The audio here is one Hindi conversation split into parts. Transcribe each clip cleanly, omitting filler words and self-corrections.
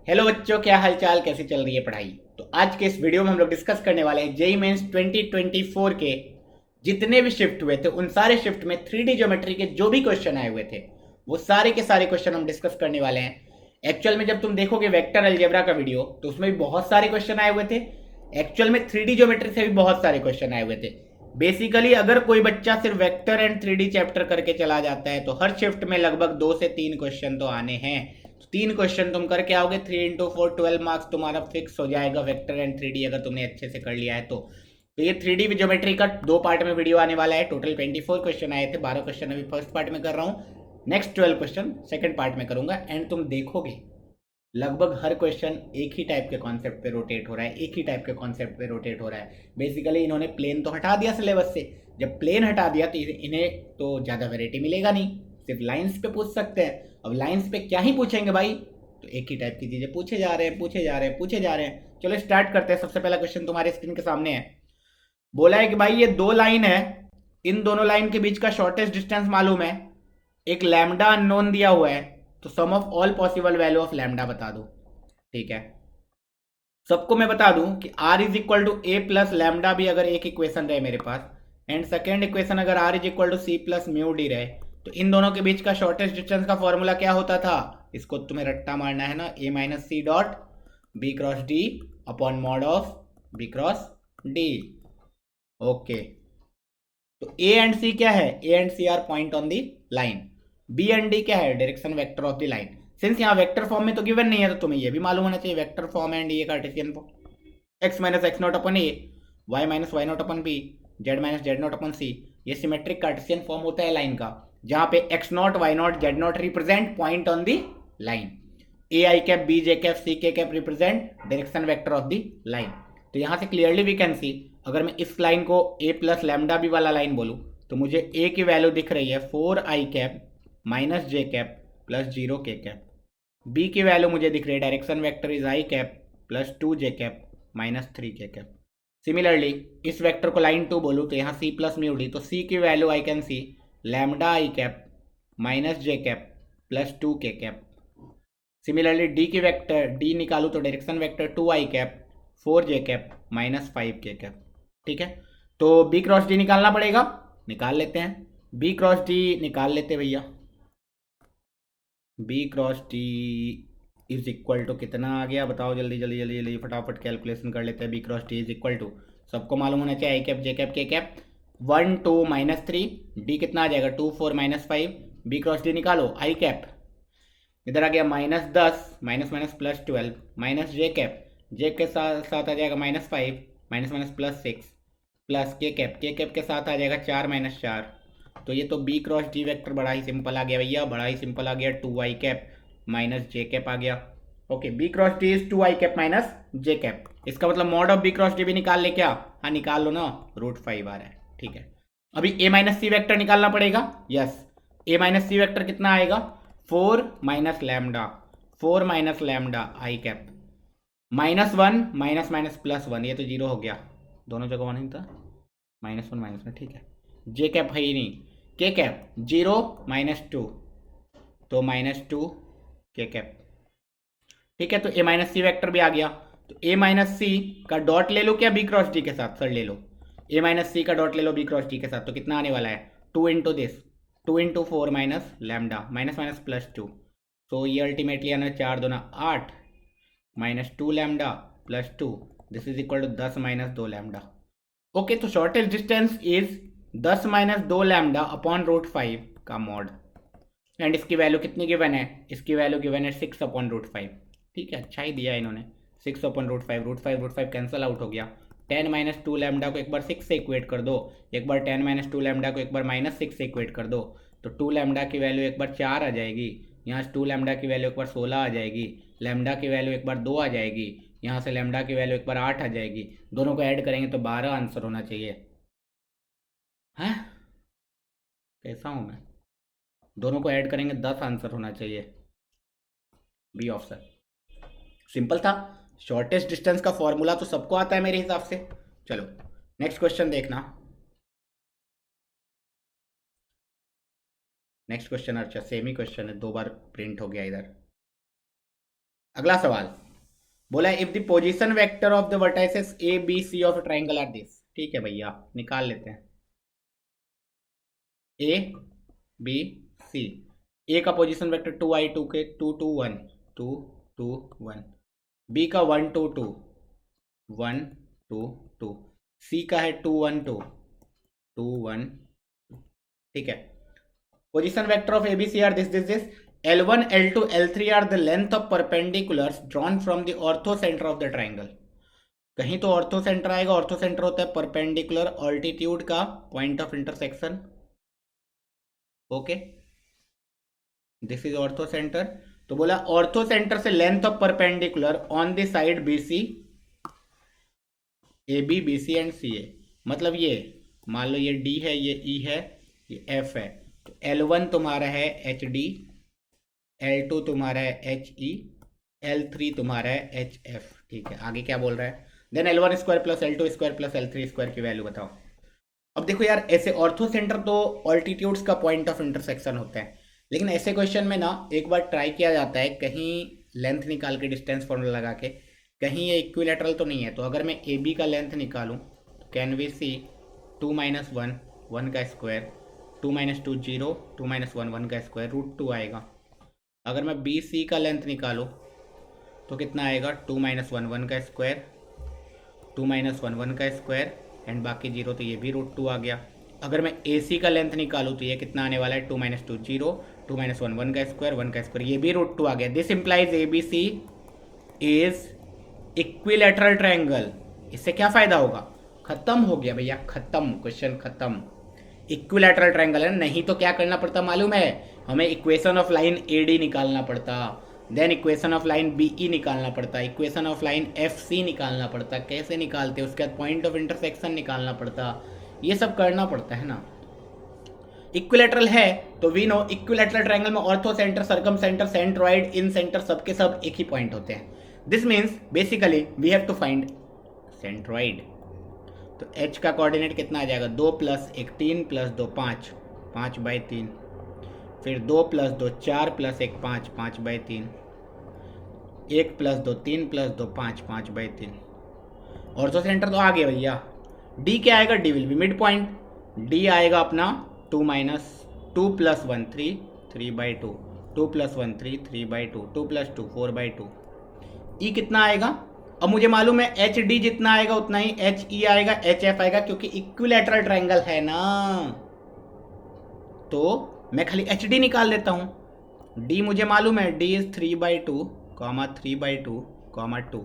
हेलो बच्चों, क्या हालचाल, कैसे चल रही है पढ़ाई। तो आज के इस वीडियो में हम लोग डिस्कस करने वाले हैं जेईई मेंस 2024 के जितने भी शिफ्ट हुए थे उन सारे शिफ्ट में 3D ज्योमेट्री के जो भी क्वेश्चन आए हुए थे वो सारे के सारे क्वेश्चन हम डिस्कस करने वाले हैं। एक्चुअल में जब तुम देखोगे वेक्टर अलजेब्रा का वीडियो तो उसमें भी बहुत सारे क्वेश्चन आए हुए थे। एक्चुअल में 3D ज्योमेट्री से भी बहुत सारे क्वेश्चन आए हुए थे। बेसिकली अगर कोई बच्चा सिर्फ वेक्टर एंड 3D चैप्टर करके चला जाता है तो हर शिफ्ट में लगभग 2 से 3 क्वेश्चन तो आने हैं। तो 3 क्वेश्चन तुम करके आओगे, 3 इंटू 4 12 मार्क्स तुम्हारा फिक्स हो जाएगा वेक्टर एंड 3D अगर तुमने अच्छे से कर लिया है तो ये 3D ज्योमेट्री का 2 पार्ट में वीडियो आने वाला है। टोटल 24 क्वेश्चन आए थे, 12 क्वेश्चन अभी फर्स्ट पार्ट में कर रहा हूँ, नेक्स्ट 12 क्वेश्चन सेकंड पार्ट में करूंगा। एंड तुम देखोगे लगभग हर क्वेश्चन एक ही टाइप के कॉन्सेप्ट पे रोटेट हो रहा है, एक ही टाइप के कॉन्सेप्ट पे रोटेट हो रहा है। बेसिकली इन्होंने प्लेन तो हटा दिया सिलेबस से। जब प्लेन हटा दिया तो इन्हें तो ज़्यादा वेराइटी मिलेगा नहीं, सिर्फ लाइंस पे पूछ सकते हैं। अब लाइंस पे क्या ही पूछेंगे भाई, तो एक ही टाइप की चीज़ें पूछे जा रहे हैं, पूछे जा रहे हैं, पूछे जा रहे हैं। चलो स्टार्ट करते हैं। सबसे पहला क्वेश्चन तुम्हारे स्क्रीन के सामने है। बोला है कि भाई ये 2 लाइन है, इन दोनों लाइन के बीच का शॉर्टेस्ट डिस्टेंस मालूम है, एक लैम्डा अननोन दिया हुआ है, तो sum of all possible value of lambda बता दो। ठीक है, सबको मैं बता दूं कि r is equal to A plus lambda भी अगर एक इक्वेशन रहे मेरे पास, एंड सेकेंड इक्वेशन अगर r is equal to C plus mu D रहे, तो इन दोनों के बीच का शॉर्टेस्ट डिस्टेंस का फॉर्मूला क्या होता था। इसको तुम्हें रट्टा मारना है ना, A minus C dot B cross D upon mod of B cross D. Okay, तो ए एंड सी क्या है, A and C are point on the line, B and D क्या है, direction vector of the line. Since यहाँ वेक्टर फॉर्म में तो गिवन नहीं है तो तुम्हें ये भी मालूम होना चाहिए वेक्टर फॉर्म एंड ये cartesian form. X minus X naught upon A, Y minus Y naught upon B, Z minus Z naught upon C, ये सिमेट्रिक कार्टेशियन फॉर्म होता है लाइन का, जहां पे X naught Y naught Z naught represent point on the line, A I cap B J cap C K cap represent direction vector of the line. तो यहां से क्लियरली वी कैन सी, अगर मैं इस लाइन को ए प्लस लैम्डा बी वाला लाइन बोलूँ तो मुझे ए की वैल्यू दिख रही है 4 आई cap minus j cap plus 0 के कैप, बी की वैल्यू मुझे दिख रही है direction vector is i cap plus 2 j cap minus 3 k cap. Similarly इस वेक्टर को लाइन 2 बोलूँ तो यहाँ सी प्लस म्यू डी, तो सी की value I can see lambda I cap minus j cap plus 2 k cap. Similarly D की वेक्टर डी निकालूँ तो direction vector 2 i cap 4 J cap minus 5 के कैप। ठीक है, तो बी क्रॉस डी निकालना पड़ेगा, निकाल लेते हैं। बी क्रॉस डी निकाल लेते भैया, B cross D is equal to कितना आ गया बताओ, जल्दी जल्दी जल्दी जल्दी फटाफट कैलकुलेशन कर लेते हैं। B cross D is equal to, सबको मालूम होना चाहिए, i cap j cap k cap, 1 2 minus 3, D कितना आ जाएगा 2 4 माइनस 5, बी क्रॉस डी निकालो, आई कैप इधर आ गया -10 minus minus plus 12 minus j cap, जे के साथ साथ आ जाएगा -5 माइनस माइनस प्लस 6 प्लस के कैप के साथ आ जाएगा 4 माइनस 4। तो ये तो बी क्रॉस डी वेक्टर बड़ा ही सिंपल आ गया भैया, बड़ा ही सिंपल आ गया, 2 i cap minus j cap आ गया। Okay, B cross D is 2 i cap minus j cap, इसका मतलब mod of B cross D भी निकाल ले क्या, हाँ निकाल लो ना, √5 आ रहा है। ठीक है, अभी ए माइनस सी वैक्टर निकालना पड़ेगा। यस, ए माइनस सी वैक्टर कितना आएगा, 4 माइनस लैम्डा, 4 माइनस लैम्डा आई कैप -1 माइनस माइनस प्लस 1, ये तो 0 हो गया, दोनों जगह 1 ही था, -1 ठीक है। जे कैप है ही नहीं, के कैप 0 -2, तो -2 के कैप। ठीक है, तो ए माइनस सी वैक्टर भी आ गया, तो ए माइनस सी का डॉट ले लो क्या बी क्रॉस डी के साथ, सर ले लो, ए माइनस सी का डॉट ले लो बी क्रॉस डी के साथ, तो कितना आने वाला है 2 into this, 2 into 4 minus lambda minus minus plus 2, तो ये अल्टीमेटली आना 4 दूना 8 minus 2 lambda plus 2, this is equal to 10 minus 2 lambda. Okay, तो shortest distance is 10 minus 2 lambda upon √5 का मॉड, एंड इसकी वैल्यू कितनी गिवन है, इसकी वैल्यू गिवन है 6 अपॉन √5। ठीक है, अच्छा ही दिया इन्होंने, 6 अपॉन √5 कैंसिल आउट हो गया। 10 माइनस 2 लैम्डा को एक बार 6 से इक्वेट कर दो, एक बार 10 माइनस 2 लैम्डा को एक बार -6 से इक्वेट कर दो, तो 2 लैम्डा की वैल्यू एक बार 4 आ जाएगी, यहाँ से 2 लैम्डा की वैल्यू एक बार 16 आ जाएगी, लैम्डा की वैल्यू एक बार 2 आ जाएगी, यहाँ से लैम्डा की वैल्यू एक बार 8 आ जाएगी, दोनों को ऐड करेंगे तो 12 आंसर होना चाहिए। है कैसा हूँ मैं, दोनों को ऐड करेंगे 10 आंसर होना चाहिए, बी ऑप्शन। सिंपल था, शॉर्टेस्ट डिस्टेंस का फॉर्मूला तो सबको आता है मेरे हिसाब से। चलो नेक्स्ट क्वेश्चन देखना, नेक्स्ट क्वेश्चन अच्छा सेम ही क्वेश्चन है, 2 बार प्रिंट हो गया इधर। अगला सवाल बोला if the position vector of the vertices A B C of triangle are this. ठीक है भैया, निकाल लेते हैं। ए बी सी, ए का पोजीशन वेक्टर 2 i 2 के 2 2 1 2 2 1, बी का 1 2 2 1 2 2, सी का है 2 1 2 2 1। ठीक है, position vector of ABC are this L1 L2 L3 are the length of perpendiculars drawn from the orthocentre of the triangle. कहीं तो ऑर्थो सेंटर आएगा, ऑर्थो सेंटर होता है परपेंडिकुलर ऑल्टीट्यूड का point of intersection. Okay, this is orthocentre. तो बोला ऑर्थो सेंटर से length of perpendicular on the side BC, A B B C and C A. मतलब ये मान लो ये डी है, ये ई है, ये एफ है। तो L1 तुम्हारा है एच डी, L2 तुम्हारा है एच ई, L3 तुम्हारा है एच एफ। ठीक है, आगे क्या बोल रहा है? Then L1 square plus L2 square plus L3 square की वैल्यू बताओ। अब देखो यार, ऐसे ऑर्थो सेंटर तो ऑल्टीट्यूड्स का पॉइंट ऑफ इंटरसेक्शन होता है, लेकिन ऐसे क्वेश्चन में ना एक बार ट्राई किया जाता है कहीं लेंथ निकाल के डिस्टेंस फॉर्मूला लगा के, कहीं ये इक्विलेटरल तो नहीं है। तो अगर मैं ए बी का लेंथ निकालूँ तो कैन वी सी 2 - 1 1 का स्क्वायर, 2 - 2 0, 2 - 1 1 का स्क्वायर, √2 आएगा। अगर मैं बी सी का लेंथ निकालूँ तो कितना आएगा? 2 - 1 1 का स्क्वायर, 2 - 1 1 का स्क्वायर एंड बाकी 0, तो ये भी √2 आ गया। अगर मैं ए सी का लेंथ निकालूँ तो ये कितना आने वाला है? 2 - 2 0, 2 - 1 1 का स्क्वायर, 1 का स्क्वायर, ये भी √2 आ गया। This implies A B C is equilateral triangle. इससे क्या फायदा होगा? खत्म हो गया भैया, खत्म, क्वेश्चन खत्म। इक्विलैटरल ट्रायंगल है, नहीं तो क्या करना पड़ता मालूम है? हमें equation of line A D निकालना पड़ता, then equation of line B E निकालना पड़ता, equation of line F C निकालना पड़ता। कैसे निकालते? उसके बाद पॉइंट ऑफ इंटरसेक्शन निकालना पड़ता, ये सब करना पड़ता है ना। इक्विलैटरल है तो वी नो इक्विलैटरल ट्रायंगल में orthocentre, circumcentre, centroid, incentre, सबके सब एक ही पॉइंट होते हैं। This means basically we have to find centroid. तो h का कोऑर्डिनेट कितना आ जाएगा? 2 + 1 3 + 2 5, 5/3, फिर 2 + 2 4 + 1 5, 5/3, 1 + 2 3 + 2 5, 5/3। ऑर्थो सेंटर तो आ गया भैया। d क्या आएगा? d will be mid point. d आएगा अपना 2 - 2 + 1 3, 3/2, 2 + 1 3, 3/2, 2 + 2 4/2। e कितना आएगा? अब मुझे मालूम है एच डी जितना आएगा उतना ही एच ई आएगा, एच एफ आएगा, क्योंकि इक्विलैटरल ट्रायंगल है ना। तो मैं खाली एच डी निकाल लेता हूं। डी मुझे मालूम है, D is 3/2, 3/2, 2।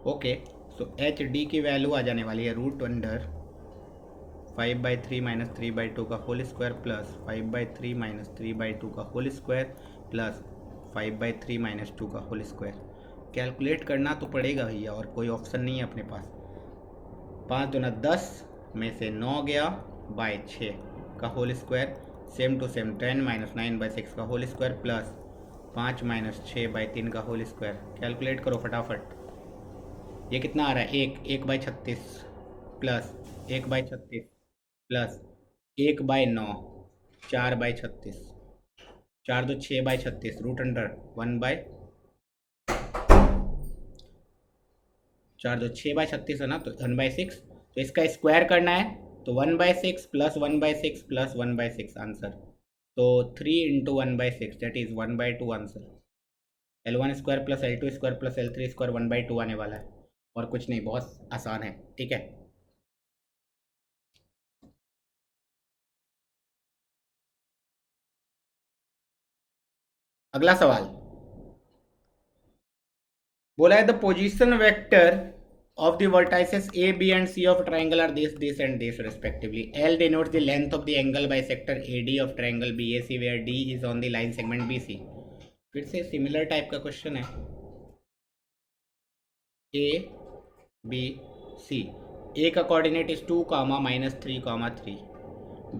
Okay, so H D की वैल्यू आ जाने वाली है √5/3 - 3/2 का होल स्क्वायर प्लस 5/3 - 3/2 का होल स्क्वायर प्लस 5/3 - 2 का होल स्क्वायर। कैलकुलेट करना तो पड़ेगा भैया, और कोई ऑप्शन नहीं है अपने पास। 5 दूना 10 में से 9 गया, बाय 6 का whole square, same to same 10 - 9/6 का होल स्क्वायर प्लस 5 - 6/3 का होल स्क्वायर। कैलकुलेट करो फटाफट। ये कितना आ रहा है? 1/36 प्लस 1/36 प्लस 1/9, 4/36, 4 2 6/36, √1/, 4 2 6/36 है ना, तो 1/6। तो इसका स्क्वायर करना है तो 1/6 प्लस 1/6 प्लस 1/6 आंसर। तो 3 × 1/6 that is 1/2 answer. L1 square plus L2 square plus L3 square 1/2 आने वाला है, और कुछ नहीं, बहुत आसान है। ठीक है, अगला सवाल बोला है the position vector of the vertices A, B and C of a triangle are this and this respectively. L denotes the length of the angle bisector AD of triangle BAC where D is on the line segment BC. फिर से सिमिलर टाइप का क्वेश्चन है। A B C, A का कोऑर्डिनेट इज 2, -3, 3,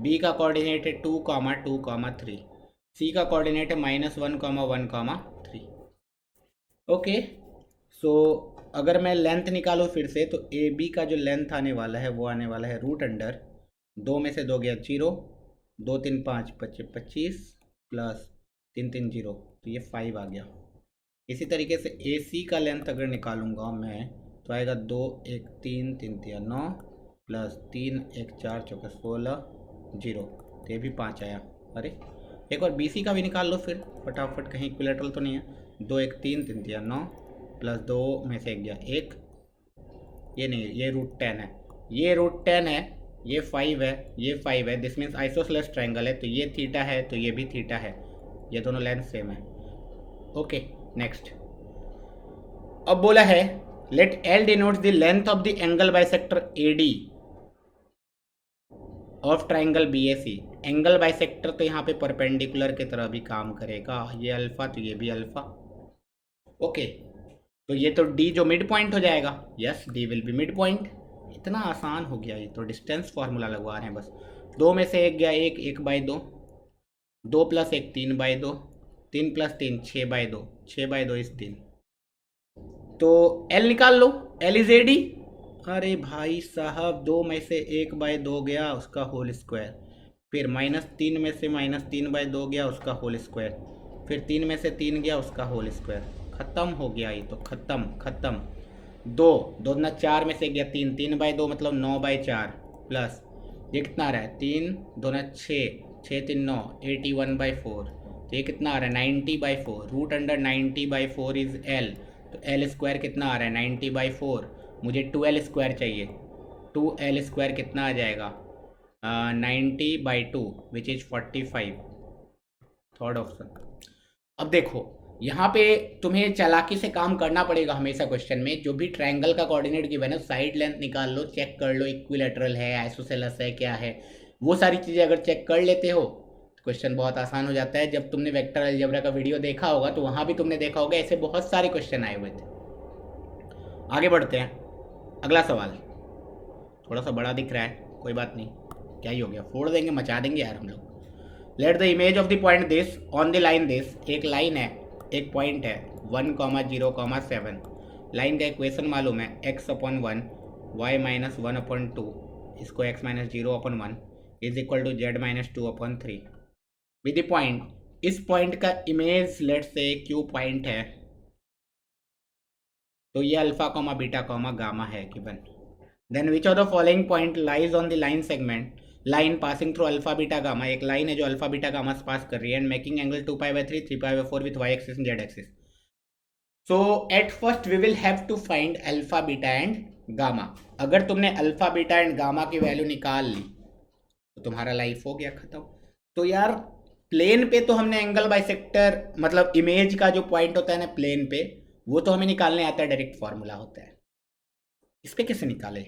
B का कोऑर्डिनेट है 2, 2, 3, C का कोऑर्डिनेट है -1, 1, 3। ओके, सो अगर मैं लेंथ निकालूँ फिर से, तो ए बी का जो लेंथ आने वाला है वो आने वाला है √2 में से 2 गया 0, 2 3 5 25 प्लस 3 3 0, तो ये 5 आ गया। इसी तरीके से ए सी का लेंथ अगर निकालूंगा मैं तो आएगा 2 1 3 3 3 9 प्लस 3 1 4 चौके 16 0, तो ये भी 5 आया। अरे एक और बी सी का भी निकाल लो फिर फटाफट, कहीं इक्विलेटरल तो नहीं है। 2 1 3 3 3 9 प्लस 2 में से 1 गया 1, ये नहीं, ये √10 है, ये √10 है, ये 5 है, ये 5 है। दिस मीन्स आइसोसेलेस ट्रायंगल है, तो ये थीटा है तो ये भी थीटा है, ये दोनों लेंथ सेम है। ओके नेक्स्ट, अब बोला है let L denotes the length of the angle bisector A D of triangle B A C. Angle bisector तो यहाँ पे परपेंडिकुलर की तरह भी काम करेगा, ये अल्फा तो ये भी अल्फा। ओके तो ये तो डी जो मिड पॉइंट हो जाएगा, yes D will be mid point. इतना आसान हो गया, ये तो डिस्टेंस फार्मूला लगवा रहे हैं बस। 2 में से 1 गया 1, 1/2, 2 + 1 3/2, 3 + 3 6/2, 6/2 इस 3। तो एल निकाल लो, एल इज ए डी। अरे भाई साहब 2 में से 1/2 गया उसका होल स्क्वायर, फिर -3 में से -3/2 गया उसका होल स्क्वायर, फिर 3 में से 3 गया उसका होल स्क्वायर। ख़त्म हो गया ये तो, ख़त्म। 2 2 ना 4 में से गया 3, 3/2 मतलब 9/4 प्लस ये कितना आ रहा है 3 2 ना 6, 6 3 9 81/4, तो ये कितना आ रहा है 90/4। √90/4 इज़ एल, तो एल स्क्वायर कितना आ रहा है 90/4। मुझे 2l² चाहिए, 2l² कितना आ जाएगा 90/2 विच इज़ 45, थर्ड ऑप्शन। अब देखो यहाँ पे तुम्हें चालाकी से काम करना पड़ेगा हमेशा क्वेश्चन में। जो भी ट्रायंगल का कोऑर्डिनेट गिवन है साइड लेंथ निकाल लो, चेक कर लो इक्विलेटरल है, आइसोसेलेस है, क्या है, वो सारी चीज़ें अगर चेक कर लेते हो तो क्वेश्चन बहुत आसान हो जाता है। जब तुमने वेक्टर अलजेब्रा का वीडियो देखा होगा तो वहाँ भी तुमने देखा होगा ऐसे बहुत सारे क्वेश्चन आए हुए थे। आगे बढ़ते हैं, अगला सवाल थोड़ा सा बड़ा दिख रहा है, कोई बात नहीं, क्या ही हो गया, फोड़ देंगे, मचा देंगे यार हम लोग। Let the image of the point this on the line this, एक लाइन है, एक पॉइंट है 1,0,7। लाइन का इक्वेशन मालूम है x/1 y - 1/2, इसको x - 0/1 is equal to z - 2/3 with the point. इस पॉइंट का image let say Q point है, तो ये alpha comma beta comma gamma है given. Then which of the following point lies on the line segment, line passing through alpha beta gamma, एक लाइन है जो अल्फा बीटा गामा से पास कर रही है and making angle 2π/3 3π/4 with y axis and z axis. So at first we will have to find alpha beta and gamma. अगर तुमने अल्फा बीटा एंड गामा की वैल्यू निकाल ली तो तुम्हारा लाइफ हो गया खत्म। तो यार प्लेन पे तो हमने एंगल बाइसेक्टर मतलब इमेज का जो पॉइंट होता है ना प्लेन पे, वो तो हमें निकालने आता है, डायरेक्ट फॉर्मूला होता है। इस पे कैसे निकाले,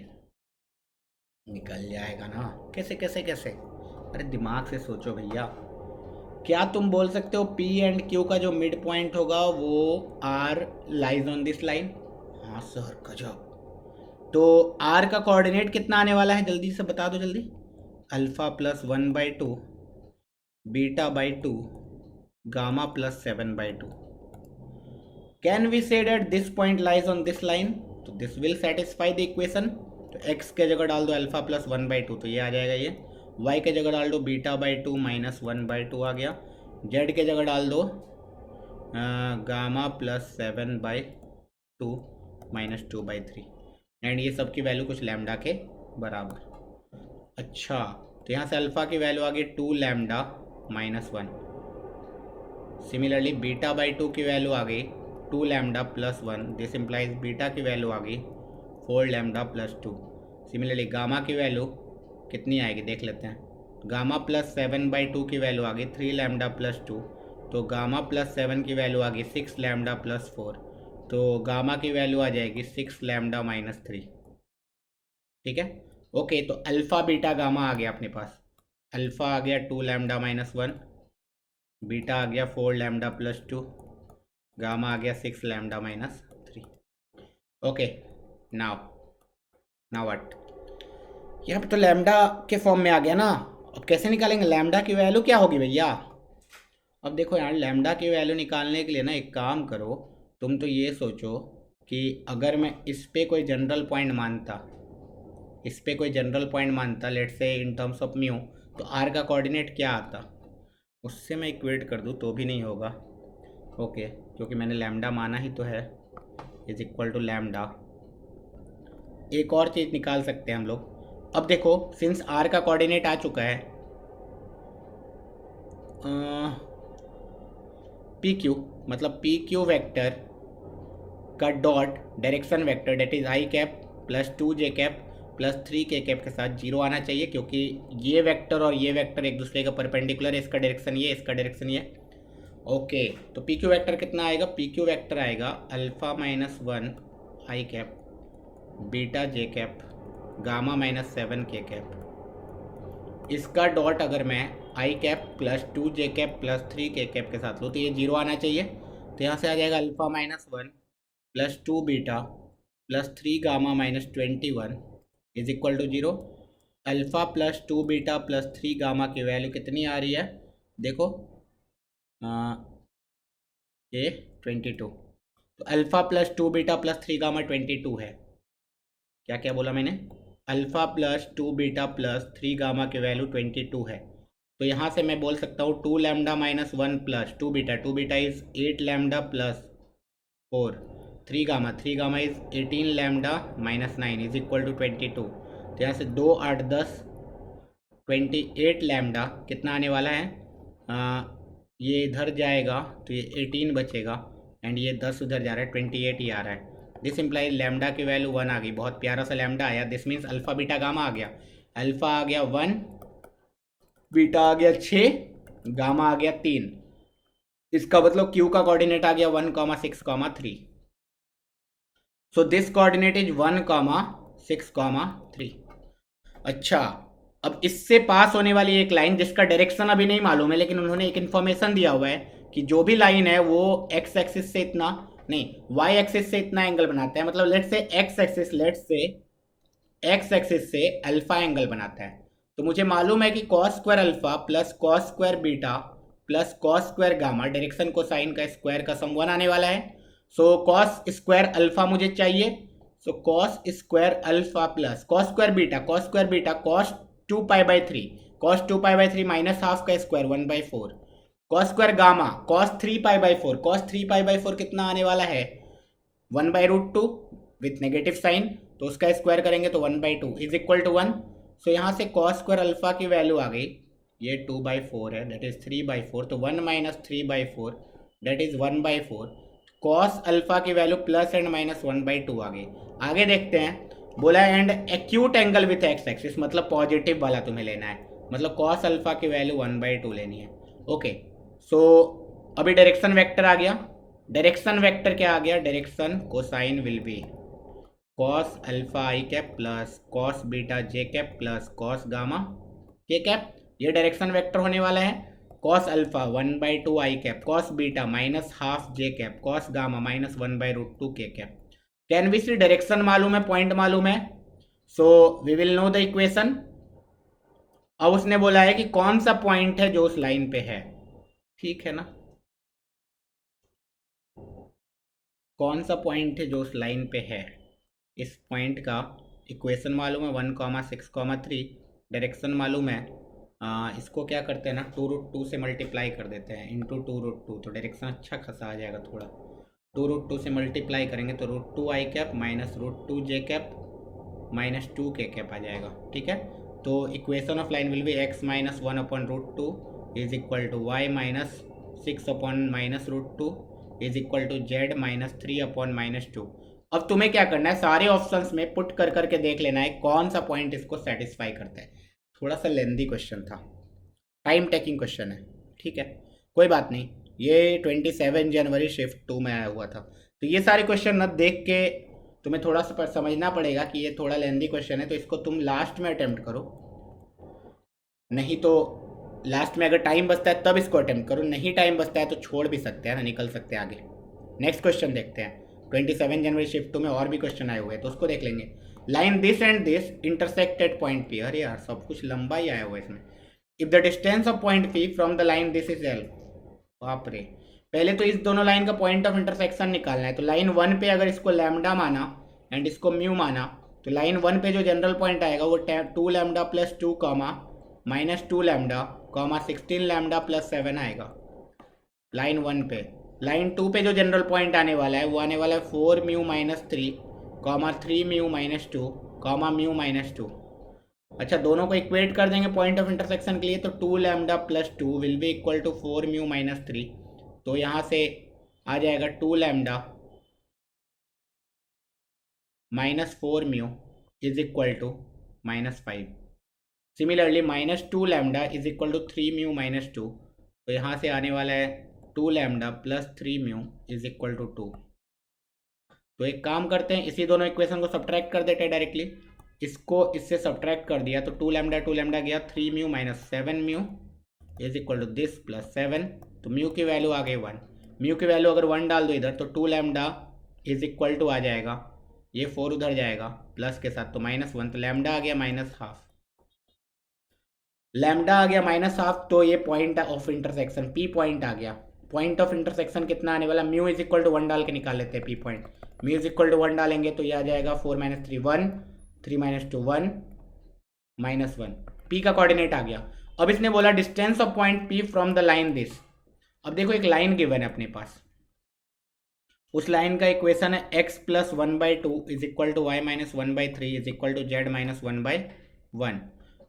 निकल जाएगा ना, कैसे कैसे कैसे, अरे दिमाग से सोचो भैया। क्या तुम बोल सकते हो P एंड Q का जो मिड पॉइंट होगा वो R lies on this line? हाँ सर गजब। तो R का कोऑर्डिनेट कितना आने वाला है जल्दी से बता दो जल्दी। अल्फा + 1/2, बीटा/2, gamma + 7/2। Can we say that this point lies on this line? तो this will satisfy the equation. तो x के जगह डाल दो अल्फा + 1/2, तो ये आ जाएगा ये। y के जगह डाल दो बीटा/2 - 1/2 आ गया। z के जगह डाल दो गामा + 7/2 - 2/3 एंड ये सब की वैल्यू कुछ लैम्डा के बराबर। अच्छा तो यहाँ से अल्फ़ा की वैल्यू आ गई 2 लैम्डा - 1। सिमिलरली बीटा/2 की वैल्यू आ गई 2 लैम्डा + 1, दिस इम्प्लाइज बीटा की वैल्यू आ गई 4 लैम्डा + 2। सिमिलरली गामा की वैल्यू कितनी आएगी देख लेते हैं। गामा + 7/2 की वैल्यू आ गई 3 लैम्डा + 2, तो गामा + 7 की वैल्यू आ गई 6 लैम्डा + 4, तो गामा की वैल्यू आ जाएगी 6 लैम्डा - 3। ठीक है ओके, तो अल्फ़ा बीटा गामा आ गया अपने पास। अल्फ़ा आ गया 2 लैम्डा - 1, बीटा आ गया 4 लैम्डा + 2, गामा आ गया 6 लैम्डा - 3। ओके नाउ व्हाट, यहाँ पे तो लैम्डा के फॉर्म में आ गया ना। अब कैसे निकालेंगे लैम्डा की वैल्यू, क्या होगी भैया? अब देखो यार लैम्डा की वैल्यू निकालने के लिए ना एक काम करो, तुम तो ये सोचो कि अगर मैं इस पे कोई जनरल पॉइंट मानता, इस पे कोई जनरल पॉइंट मानता let's say in terms of mu, तो आर का कोऑर्डिनेट क्या आता, उससे मैं इक्वेट कर दूँ तो भी नहीं होगा। ओके, क्योंकि मैंने लैम्डा माना ही तो है, इज इक्वल टू लैम्डा। एक और चीज़ निकाल सकते हैं हम लोग। अब देखो, सिंस आर का कोऑर्डिनेट आ चुका है, पी क्यू, मतलब पी क्यू वेक्टर का dot direction vector that is i cap plus 2 j cap plus 3 k cap के साथ 0 आना चाहिए, क्योंकि ये वेक्टर और ये वेक्टर एक दूसरे का परपेंडिकुलर है। इसका डायरेक्शन ये, इसका डायरेक्शन ये। ओके, तो पी क्यू वैक्टर कितना आएगा? पी क्यू वैक्टर आएगा α-1 आई कैप बीटा जे कैप γ-7 के कैप। इसका डॉट अगर मैं आई cap plus 2 j cap plus 3 k cap के साथ लूँ तो ये 0 आना चाहिए। तो यहाँ से आ जाएगा α-1 plus 2 beta plus 3 γ-21 is equal to 0। Alpha plus 2 beta plus 3 gamma की वैल्यू कितनी आ रही है? देखो, ये 22। तो alpha plus 2 beta plus 3 gamma 22 है। क्या क्या बोला मैंने? Alpha plus 2 beta plus 3 gamma की वैल्यू 22 है। तो यहाँ से मैं बोल सकता हूँ 2 lambda minus 1 plus 2 beta is 8 lambda plus 4 3 gamma is 18 lambda minus 9 is equal to 22। तो यहाँ से 2 8 10 28 लैम्डा कितना आने वाला है? ये इधर जाएगा तो ये 18 बचेगा एंड ये 10 उधर जा रहा है, 28 ही आ रहा है। दिस इम्प्लाइज लैम्डा की वैल्यू 1 आ गई। बहुत प्यारा सा लैम्डा आया। This means alpha beta gamma आ गया। अल्फ़ा आ गया 1, बीटा आ गया 6, गामा आ गया 3। इसका मतलब क्यू का कोऑर्डिनेट आ गया 1, 6, 3। So this coordinate is 1, 6, 3। अच्छा, अब इससे पास होने वाली एक लाइन जिसका डायरेक्शन अभी नहीं मालूम है, लेकिन उन्होंने एक इन्फॉर्मेशन दिया हुआ है कि जो भी लाइन है वो एक्स एक्सिस से इतना नहीं, वाई एक्सिस से इतना एंगल बनाता है। मतलब लेट्स से एक्स एक्सिस से अल्फा एंगल बनाता है। तो मुझे मालूम है कि cos square alpha plus cos square beta plus cos square gamma direction को साइन का स्क्वायर का सम 1 आने वाला है। सो कॉस स्क्वायर अल्फा मुझे चाहिए। So cos square alpha plus cos square beta cos 2π/3 cos 2π/3 minus half का square 1/4 cos square gamma cos 3π/4 कितना आने वाला है? 1/√2 विथ नेगेटिव साइन, तो उसका स्क्वायर करेंगे तो 1/2 इज इक्वल टू 1। सो यहाँ से कॉस स्क्वायर अल्फा की वैल्यू आ गई, ये 2/4 है, दैट इज 3/4। तो 1 minus 3/4 that is 1/4। Cos alpha की वैल्यू प्लस एंड माइनस 1/2 आ गई। आगे देखते हैं। बोला and acute angle with x axis, मतलब पॉजिटिव वाला तुम्हें लेना है, मतलब कॉस अल्फा की वैल्यू 1/2 लेनी है। ओके, सो अभी डायरेक्शन वेक्टर आ गया। डायरेक्शन वेक्टर क्या आ गया? Direction cosine will be cos alpha i cap plus cos beta j cap plus cos gamma k cap. ये डायरेक्शन वेक्टर होने वाला है। Cos alpha 1/2 i cap, cos beta minus half j cap, cos gamma minus 1/√2 k cap. Can we see direction मालूम है, पॉइंट मालूम है, so we will know the equation. अब उसने बोला है कि कौन सा पॉइंट है जो उस लाइन पे है, ठीक है ना? कौन सा पॉइंट है जो उस लाइन पे है, इस पॉइंट का इक्वेशन मालूम है 1, 6, 3। डायरेक्शन मालूम है। इसको क्या करते हैं ना, 2√2 से मल्टीप्लाई कर देते हैं इंटू 2√2, तो डायरेक्शन अच्छा खासा आ जाएगा। थोड़ा 2√2 से मल्टीप्लाई करेंगे तो √2 i cap minus √2 j cap minus 2 k cap आ जाएगा, ठीक है। तो equation of line will be x minus 1/√2 is equal to y minus 6/√2 is equal to z minus 3/-2। अब तुम्हें क्या करना है, सारे ऑप्शंस में पुट कर करके देख लेना है कौन सा पॉइंट इसको सेटिस्फाई करता है। थोड़ा सा लेंदी क्वेश्चन था, टाइम टेकिंग क्वेश्चन है, ठीक है, कोई बात नहीं। ये 27 जनवरी शिफ्ट 2 में आया हुआ था। तो ये सारे क्वेश्चन न देख के तुम्हें थोड़ा सा समझना पड़ेगा कि ये थोड़ा लेंदी क्वेश्चन है, तो इसको तुम लास्ट में अटेम्प्ट करो, नहीं तो लास्ट में अगर टाइम बचता है तब इसको अटेम्प्ट करो, नहीं टाइम बचता है तो छोड़ भी सकते हैं ना, निकल सकते हैं आगे। नेक्स्ट क्वेश्चन देखते हैं। 27 जनवरी शिफ्ट 2 में और भी क्वेश्चन आए हुए हैं तो उसको देख लेंगे। Line this and this intersected point P. अरे यार, सब कुछ लंबा ही आया हुआ है इसमें। If the distance of point P from the line this is L. बाप रे, पहले तो इस दोनों लाइन का पॉइंट ऑफ इंटरसेक्शन निकालना है। तो लाइन 1 पे अगर इसको लैम्डा माना एंड इसको म्यू माना, तो लाइन 1 पे जो जनरल पॉइंट आएगा वो 2 lambda plus 2 minus 2 lambda 16 lambda plus 7 आएगा लाइन 1 पे। लाइन 2 पे जो जनरल पॉइंट आने वाला है वो आने वाला है 4 mu minus 3 comma 3 mu minus 2 comma mu minus 2। अच्छा, दोनों को इक्वेट कर देंगे पॉइंट ऑफ इंटरसेक्शन के लिए, तो 2 lambda plus 2 will be equal to 4 mu minus 3। तो यहाँ से आ जाएगा 2 lambda minus 4 mu is equal to -5। Similarly -2 lambda is equal to 3 mu minus 2। तो यहाँ से आने वाला है 2 lambda plus 3 mu is equal to 2। तो एक काम करते हैं, इसी दोनों इक्वेशन को सब्ट्रैक्ट कर देते हैं डायरेक्टली। इसको इससे सब्ट्रैक्ट कर दिया तो 2 लैम्डा गया, 3 mu minus 7 mu is equal to this plus 7। तो म्यू की वैल्यू आ गई 1। म्यू की वैल्यू अगर 1 डाल दो इधर तो 2 लैम्डा इज इक्वल टू आ जाएगा, ये 4 उधर जाएगा प्लस के साथ तो -1, तो लैम्डा आ गया -12। लैम्डा आ गया -12, तो ये point of intersection P point आ गया। पॉइंट ऑफ इंटरसेक्शन कितना आने वाला, म्यू इज इक्वल टू 1 डाल के निकाल लेते हैं P point. Mu is equal to 1 डालेंगे तो ये आ जाएगा 4 - 3 1, 3 - 2 1 -1। पी का कोऑर्डिनेट आ गया। अब इसने बोला distance of point P from the line this. अब देखो एक लाइन गिवन है अपने पास, उस लाइन का इक्वेशन है x plus 1/2 is equal to y minus 1/3 is equal to z minus 1/1।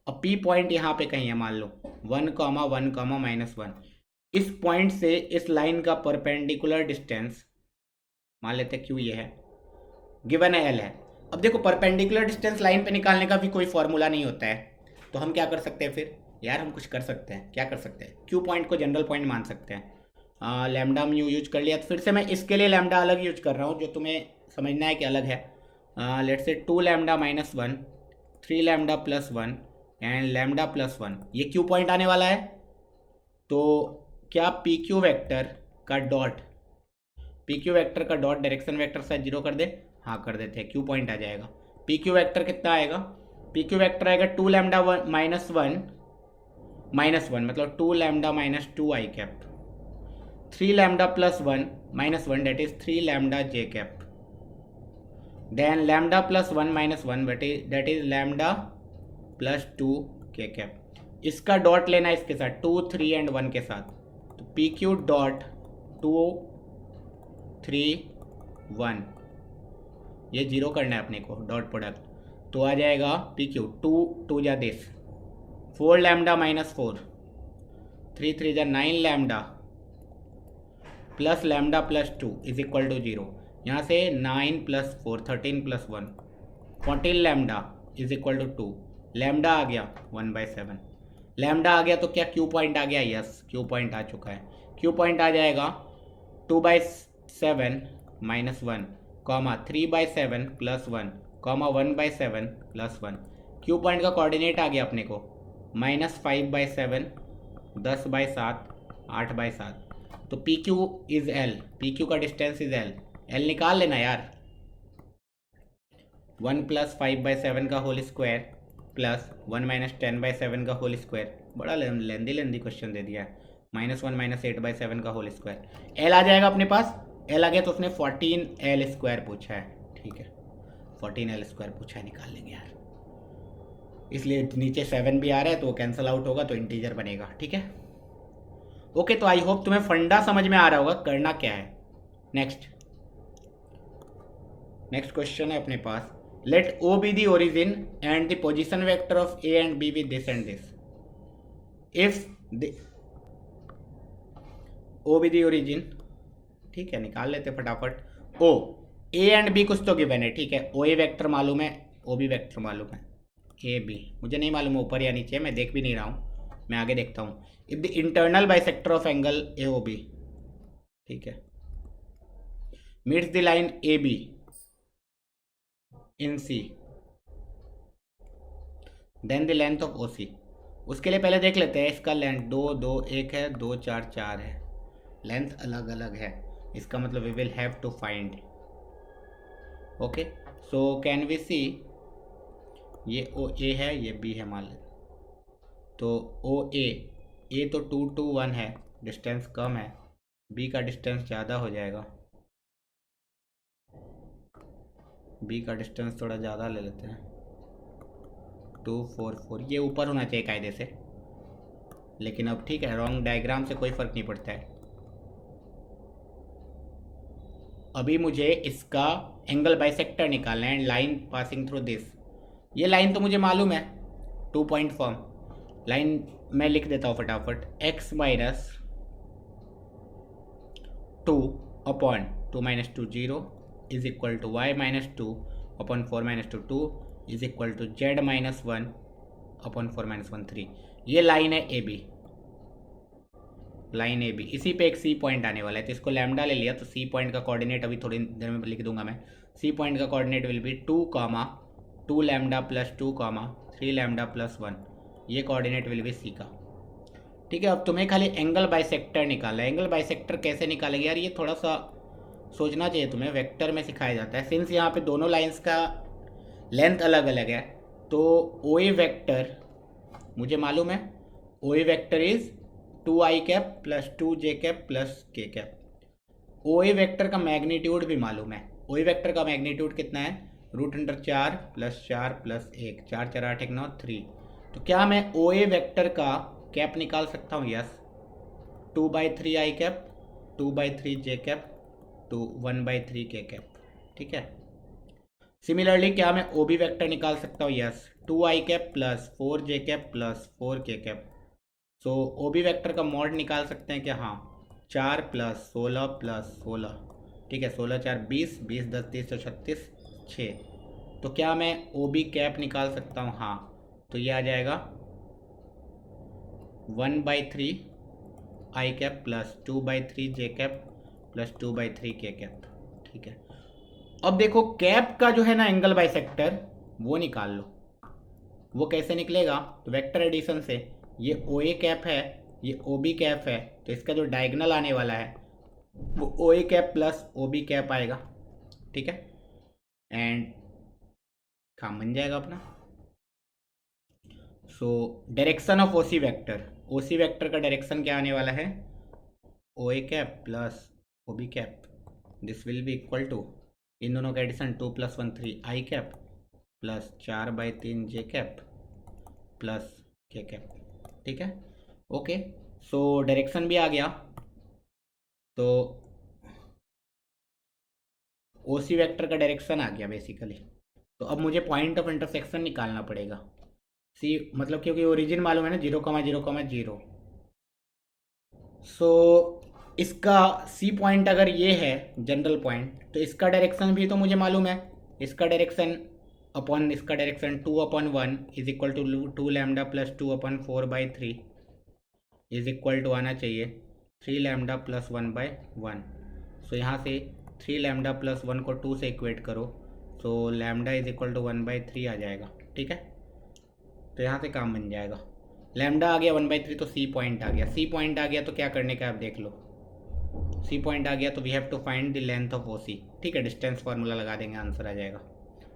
अब p पॉइंट यहाँ पे कहीं है, मान लो 1, 1, -1। इस पॉइंट से इस लाइन का परपेंडिकुलर डिस्टेंस मान लेते हैं क्यों ये है, गिवन है l है। अब देखो परपेंडिकुलर डिस्टेंस लाइन पे निकालने का भी कोई फॉर्मूला नहीं होता है, तो हम क्या कर सकते हैं फिर यार, हम कुछ कर सकते हैं। क्या कर सकते हैं, क्यू पॉइंट को जनरल पॉइंट मान सकते हैं। लैम्डा म्यू यूज कर लिया, तो फिर से मैं इसके लिए लैम्डा अलग यूज कर रहा हूँ जो तुम्हें समझना है कि अलग है। Let's say 2 lambda -1, 3 lambda plus 1 and lambda plus 1, ये क्यू पॉइंट आने वाला है। तो क्या पी क्यू वैक्टर का डॉट डायरेक्शन वैक्टर से 0 कर दे, हाँ कर देते हैं, क्यू पॉइंट आ जाएगा। पी क्यू वैक्टर कितना आएगा, पी क्यू वैक्टर आएगा 2 लैम्डा -1 मतलब 2 lambda minus 2 i cap, 3 lambda plus 1 -1 that is 3 lambda j cap, then lambda plus 1 -1 that is lambda plus 2 k cap. इसका डॉट लेना है इसके साथ 2, 3 एंड 1 के साथ, तो पी क्यू डॉट 2, 3, 1 ये 0 करना है अपने को, डॉट प्रोडक्ट। तो आ जाएगा पी क्यू 2 जा दिस 4 लैम्डा -4, 3 3 जा 9 lambda plus lambda plus 2 is equal to 0। यहाँ से 9 + 4 13 + 1 14 lambda is equal to 2। Lambda आ गया 1/7। लैम्डा आ गया तो क्या क्यू पॉइंट आ गया, यस क्यू पॉइंट आ चुका है। क्यू पॉइंट आ जाएगा 2/7 -1 कॉमा 3/7 + 1 कॉमा 1/7 + 1। क्यू पॉइंट का कोऑर्डिनेट आ गया अपने को -5/7, 10/7, 8/7। तो P Q is L, P Q का डिस्टेंस इज एल, एल निकाल लेना यार। 1 + 5/7 का होल स्क्वायर प्लस 1 - 10/7 का होल स्क्वायर, बड़ा लेंदी क्वेश्चन दे दिया है। -1 - 8/7 का होल स्क्वायर, एल आ जाएगा अपने पास। एल आ गया तो उसने 14l² पूछा है, ठीक है 14l² पूछा है, निकाल लेंगे यार। इसलिए नीचे 7 भी आ रहा है तो कैंसिल आउट होगा तो इंटीजर बनेगा, ठीक है ओके। तो आई होप तुम्हें फंडा समझ में आ रहा होगा करना क्या है। नेक्स्ट क्वेश्चन है अपने पास, let O be the origin and the position vector of A and B with this and this. If O be the origin, ठीक है निकाल लेते फटाफट। ओ ए एंड बी कुछ तो गिवन है, ठीक है। ओ ए वेक्टर मालूम है, ओ बी वेक्टर मालूम है, ए बी मुझे नहीं मालूम ऊपर या नीचे, मैं देख भी नहीं रहा हूँ, मैं आगे देखता हूँ। If the internal bisector of angle A O B, ठीक है, meets the line A B in C, then the length of O C. उसके लिए पहले देख लेते हैं इसका लेंथ 2 2 1 है, 2 4 4 है, लेंथ अलग अलग है, इसका मतलब we will have to find. Okay so can we see, ये ओ ए है, ये बी है मान लें, तो ओ ए तो 2 2 1 है, डिस्टेंस कम है, बी का डिस्टेंस ज़्यादा हो जाएगा, बी का डिस्टेंस थोड़ा ज़्यादा ले लेते हैं 2 4 4, ये ऊपर होना चाहिए कायदे से, लेकिन अब ठीक है रॉन्ग डायग्राम से कोई फ़र्क नहीं पड़ता है। अभी मुझे इसका एंगल बाइसेक्टर निकालना है, लाइन पासिंग थ्रू दिस। ये लाइन तो मुझे मालूम है, 2 पॉइंट फॉर्म। लाइन मैं लिख देता हूँ फटाफट, x minus 2 upon 2 minus 2 0 is equal to y minus 2 upon 4 minus 2 2 is equal to z minus 1 upon 4 minus 1 3। ये लाइन है A B, line A B. इसी पे एक सी पॉइंट आने वाला है, तो इसको लैम्डा ले लिया, तो सी पॉइंट का कोऑर्डिनेट अभी थोड़ी देर में लिख दूंगा मैं। सी पॉइंट का coordinate will be 2 lambda plus 2 3 lambda plus 1। ये कोऑर्डिनेट विल बी सी का। ठीक है, अब तुम्हें खाली एंगल बाइसेक्टर निकालना है। एंगल बाइसेक्टर कैसे निकालेंगे यार, ये थोड़ा सा सोचना चाहिए तुम्हें, वेक्टर में सिखाया जाता है। सिंस यहाँ पे दोनों लाइंस का लेंथ अलग अलग है, तो ओ ए वेक्टर मुझे मालूम है, O A vector is 2i cap plus 2j cap plus k cap. O A vector का मैग्नीट्यूड भी मालूम है। ओ ए वेक्टर का मैग्नीट्यूड कितना है, √4 प्लस 4 प्लस 1, 4 4 8 1 9 3। तो क्या मैं ओ ए वेक्टर का कैप निकाल सकता हूँ? Yes, 2/3i cap, 2/3j cap, 1/3 k cap. ठीक है। सिमिलरली क्या मैं ओ बी वेक्टर निकाल सकता हूँ? Yes, 2i cap plus 4j cap plus 4k cap. So O B vector का मॉड निकाल सकते हैं क्या? हाँ, 4 प्लस 16 प्लस 16। ठीक है, 16 4 20, 20 10 30 तो 36 6। तो क्या मैं ओ बी कैप निकाल सकता हूँ? हाँ, तो ये आ जाएगा 1/3 i cap plus 2/3 j cap plus 2/3 k cap. ठीक है, अब देखो कैप का जो है ना एंगल बाइसेक्टर, वो निकाल लो। वो कैसे निकलेगा? तो वेक्टर एडिशन से। ये ओ ए कैप है, ये ओ बी कैप है, तो इसका जो डायगोनल आने वाला है वो O A cap plus O B cap आएगा। ठीक है, एंड काम बन जाएगा अपना। So direction of O C vector, O C vector का डायरेक्शन क्या आने वाला है? O A cap plus O B cap. This will be equal to, इन दोनों का addition 2 + 1 3 i cap plus 4/3 j cap plus k cap. ठीक है, ओके। सो डायरेक्शन भी आ गया, तो ओ सी वेक्टर का डायरेक्शन आ गया बेसिकली। तो अब मुझे पॉइंट ऑफ इंटरसेक्शन निकालना पड़ेगा। सी मतलब क्योंकि ओरिजिन मालूम है ना, 0,0,0। सो इसका सी पॉइंट अगर ये है जनरल पॉइंट, तो इसका डायरेक्शन भी तो मुझे मालूम है। इसका डायरेक्शन अपॉन इसका direction 2/1 is equal to 2 lambda plus 2/4/3 is equal to आना चाहिए 3 लैम्डा प्लस 1/1। सो यहाँ से 3 लैम्डा प्लस 1 को 2 से इक्वेट करो, तो लैम्डा इज इक्वल टू 1/3 आ जाएगा। ठीक है, तो यहाँ से काम बन जाएगा। लैम्डा आ गया 1/3, तो सी पॉइंट आ गया। सी पॉइंट आ गया तो क्या करने का आप देख लो। सी पॉइंट आ गया तो we have to find the length of O C. ठीक है, डिस्टेंस फार्मूला लगा देंगे, आंसर आ जाएगा।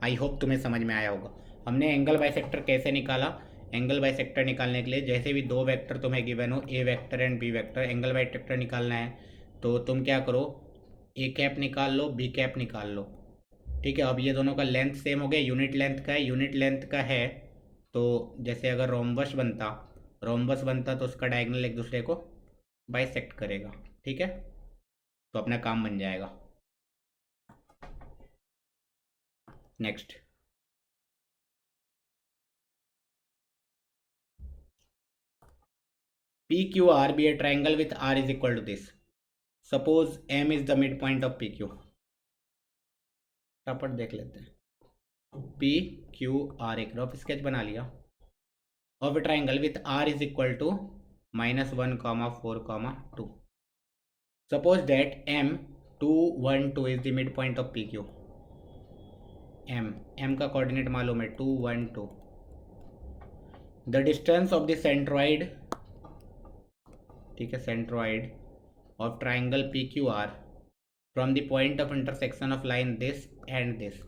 आई होप तुम्हें समझ में आया होगा। हमने एंगल बाइसेक्टर कैसे निकाला। एंगल बाइसेक्टर निकालने के लिए जैसे भी दो वेक्टर तुम्हें गिवन हो, A vector and B vector, angle bisector निकालना है तो तुम क्या करो, ए कैप निकाल लो, बी कैप निकाल लो। ठीक है, अब ये दोनों का लेंथ सेम हो गया, यूनिट लेंथ का है। यूनिट लेंथ का है तो जैसे अगर रोम्बस बनता तो उसका डायगोनल एक दूसरे को बाइसेक्ट करेगा। ठीक है, तो अपना काम बन जाएगा। Next, PQR be a triangle with R is equal to this. Suppose M is the midpoint of PQ. फटाफट देख लेते हैं। PQR एक रफ स्केच बना लिया of a triangle with R is equal to -1, 4, 2. Suppose that M 2, 1, 2 is the midpoint of PQ. M का कोऑर्डिनेट मालूम है 2, 1, 2. The distance of the centroid, ठीक है, centroid of triangle PQR from the point of intersection of line this and this.